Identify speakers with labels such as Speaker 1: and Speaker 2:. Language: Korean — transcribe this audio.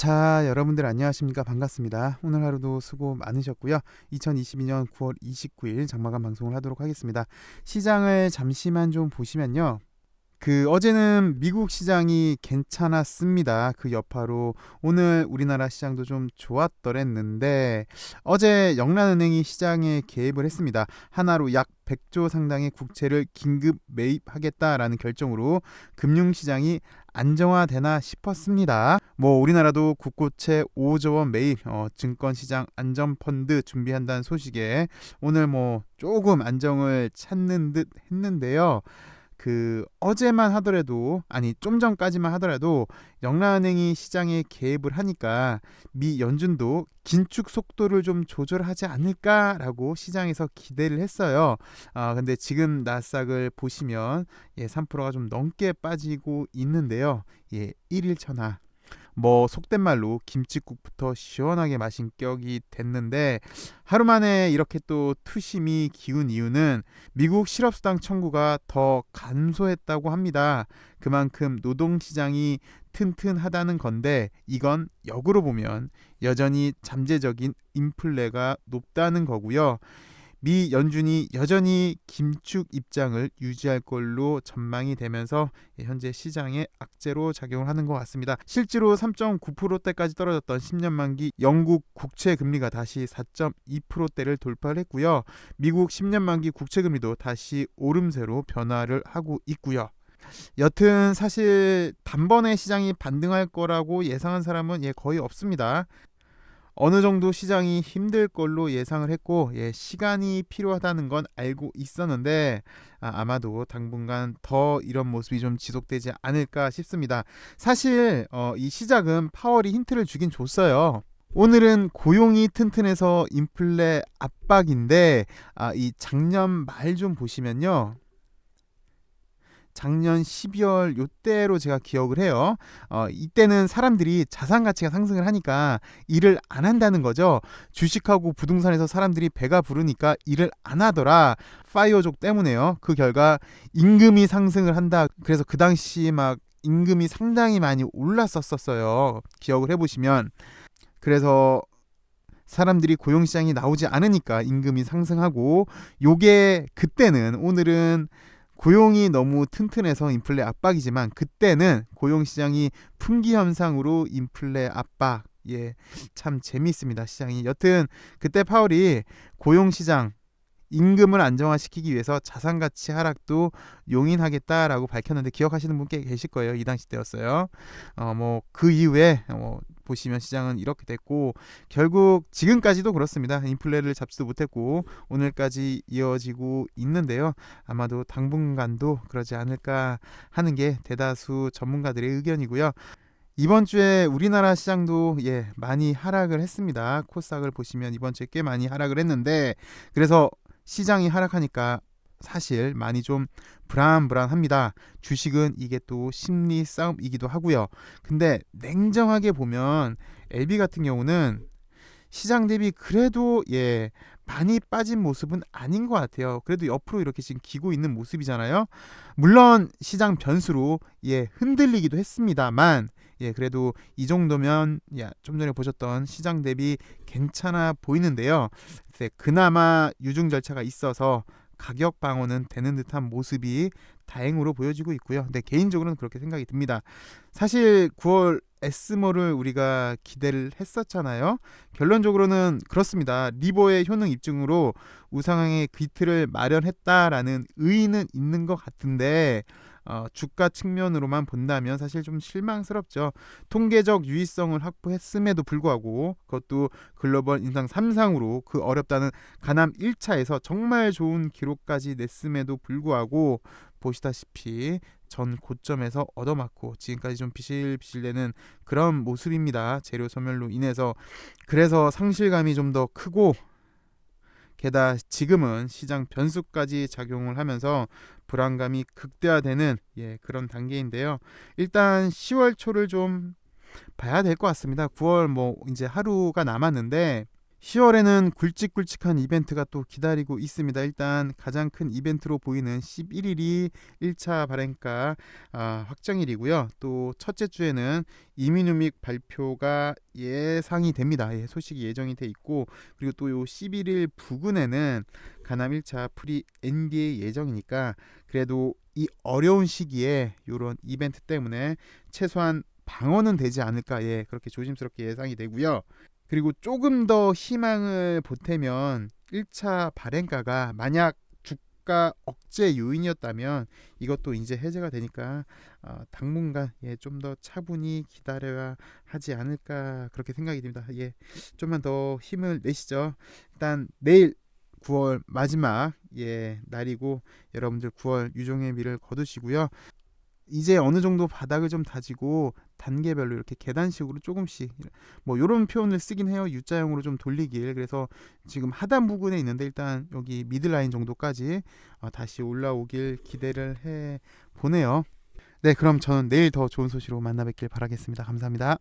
Speaker 1: 자, 여러분들 안녕하십니까? 반갑습니다. 오늘 하루도 수고 많으셨고요. 2022년 9월 29일 장마감 방송을 하도록 하겠습니다. 시장을 잠시만 좀 보시면요. 어제는 미국 시장이 괜찮았습니다. 그 여파로 오늘 우리나라 시장도 좀 좋았더랬는데 어제 영란은행이 시장에 개입을 했습니다. 하나로 약 100조 상당의 국채를 긴급 매입하겠다라는 결정으로 금융시장이 안정화되나 싶었습니다. 우리나라도 국고채 5조 원 매입, 증권시장 안전펀드 준비한다는 소식에 오늘 조금 안정을 찾는 듯 했는데요. 어제만 하더라도, 아니 좀 전까지만 하더라도 영란은행이 시장에 개입을 하니까 미 연준도 긴축 속도를 좀 조절하지 않을까라고 시장에서 기대를 했어요. 근데 지금 나스닥을 보시면 3%가 좀 넘게 빠지고 있는데요. 1일 천하, 속된 말로 김칫국부터 시원하게 마신 격이 됐는데, 하루 만에 이렇게 또 투심이 기운 이유는 미국 실업수당 청구가 더 감소했다고 합니다. 그만큼 노동시장이 튼튼하다는 건데, 이건 역으로 보면 여전히 잠재적인 인플레가 높다는 거고요. 미 연준이 여전히 긴축 입장을 유지할 걸로 전망이 되면서 현재 시장에 악재로 작용을 하는 것 같습니다. 실제로 3.9%대까지 떨어졌던 10년 만기 영국 국채 금리가 다시 4.2%대를 돌파를 했고요. 미국 10년 만기 국채 금리도 다시 오름세로 변화를 하고 있고요. 여튼 사실 단번에 시장이 반등할 거라고 예상한 사람은 거의 없습니다. 어느 정도 시장이 힘들 걸로 예상을 했고, 시간이 필요하다는 건 알고 있었는데 아마도 당분간 더 이런 모습이 좀 지속되지 않을까 싶습니다. 사실 이 시작은 파월이 힌트를 주긴 줬어요. 오늘은 고용이 튼튼해서 인플레 압박인데, 이 작년 말 좀 보시면요. 작년 12월 요때로 제가 기억을 해요. 이때는 사람들이 자산 가치가 상승을 하니까 일을 안 한다는 거죠. 주식하고 부동산에서 사람들이 배가 부르니까 일을 안 하더라. 파이어족 때문에요. 그 결과 임금이 상승을 한다. 그래서 그 당시 막 임금이 상당히 많이 올랐었어요. 기억을 해보시면. 그래서 사람들이 고용시장이 나오지 않으니까 임금이 상승하고, 요게 그때는, 오늘은 고용이 너무 튼튼해서 인플레 압박이지만 그때는 고용시장이 품귀 현상으로 인플레 압박. 참 재미있습니다, 시장이. 여튼 그때 파월이 고용시장 임금을 안정화시키기 위해서 자산가치 하락도 용인하겠다라고 밝혔는데, 기억하시는 분 꽤 계실 거예요. 이 당시 때였어요. 그 이후에 보시면 시장은 이렇게 됐고, 결국 지금까지도 그렇습니다. 인플레를 잡지도 못했고 오늘까지 이어지고 있는데요. 아마도 당분간도 그러지 않을까 하는 게 대다수 전문가들의 의견이고요. 이번 주에 우리나라 시장도 많이 하락을 했습니다. 코스닥을 보시면 이번 주에 꽤 많이 하락을 했는데, 그래서 시장이 하락하니까 사실 많이 좀 불안합니다. 주식은 이게 또 심리 싸움이기도 하고요. 근데 냉정하게 보면 LB 같은 경우는 시장 대비 그래도 많이 빠진 모습은 아닌 것 같아요. 그래도 옆으로 이렇게 지금 기고 있는 모습이잖아요. 물론 시장 변수로 흔들리기도 했습니다만, 그래도 이 정도면 좀 전에 보셨던 시장 대비 괜찮아 보이는데요. 그나마 유증 절차가 있어서 가격 방어는 되는 듯한 모습이 다행으로 보여지고 있고요. 근데 개인적으로는 그렇게 생각이 듭니다. 사실 9월 S몰을 우리가 기대를 했었잖아요. 결론적으로는 그렇습니다. 리버의 효능 입증으로 우상향의 기틀을 마련했다라는 의의는 있는 것 같은데, 주가 측면으로만 본다면 사실 좀 실망스럽죠. 통계적 유의성을 확보했음에도 불구하고, 그것도 글로벌 인상 3상으로 그 어렵다는 가남 1차에서 정말 좋은 기록까지 냈음에도 불구하고, 보시다시피 전 고점에서 얻어맞고 지금까지 좀 비실비실대는 그런 모습입니다. 재료 소멸로 인해서. 그래서 상실감이 좀 더 크고, 게다가 지금은 시장 변수까지 작용을 하면서 불안감이 극대화되는 그런 단계인데요. 일단 10월 초를 좀 봐야 될 것 같습니다. 9월 이제 하루가 남았는데, 10월에는 굵직굵직한 이벤트가 또 기다리고 있습니다. 일단 가장 큰 이벤트로 보이는 11일이 1차 발행가 확정일이고요. 또 첫째 주에는 이민우믹 발표가 예상이 됩니다. 예, 소식이 예정이 돼 있고, 그리고 또 요 11일 부근에는 가남 1차 프리 NDA 예정이니까 그래도 이 어려운 시기에 요런 이벤트 때문에 최소한 방어는 되지 않을까, 예, 그렇게 조심스럽게 예상이 되고요. 그리고 조금 더 희망을 보태면 1차 발행가가 만약 주가 억제 요인이었다면 이것도 이제 해제가 되니까 당분간, 예, 좀 더 차분히 기다려야 하지 않을까 그렇게 생각이 듭니다. 예, 좀만 더 힘을 내시죠. 일단 내일 9월 마지막, 예, 날이고 여러분들 9월 유종의 미를 거두시고요. 이제 어느 정도 바닥을 좀 다지고 단계별로 이렇게 계단식으로 조금씩, 뭐 요런 표현을 쓰긴 해요. U자형으로 좀 돌리길. 그래서 지금 하단 부분에 있는데 일단 여기 미들라인 정도까지 다시 올라오길 기대를 해 보네요. 네, 그럼 저는 내일 더 좋은 소식으로 만나 뵙길 바라겠습니다. 감사합니다.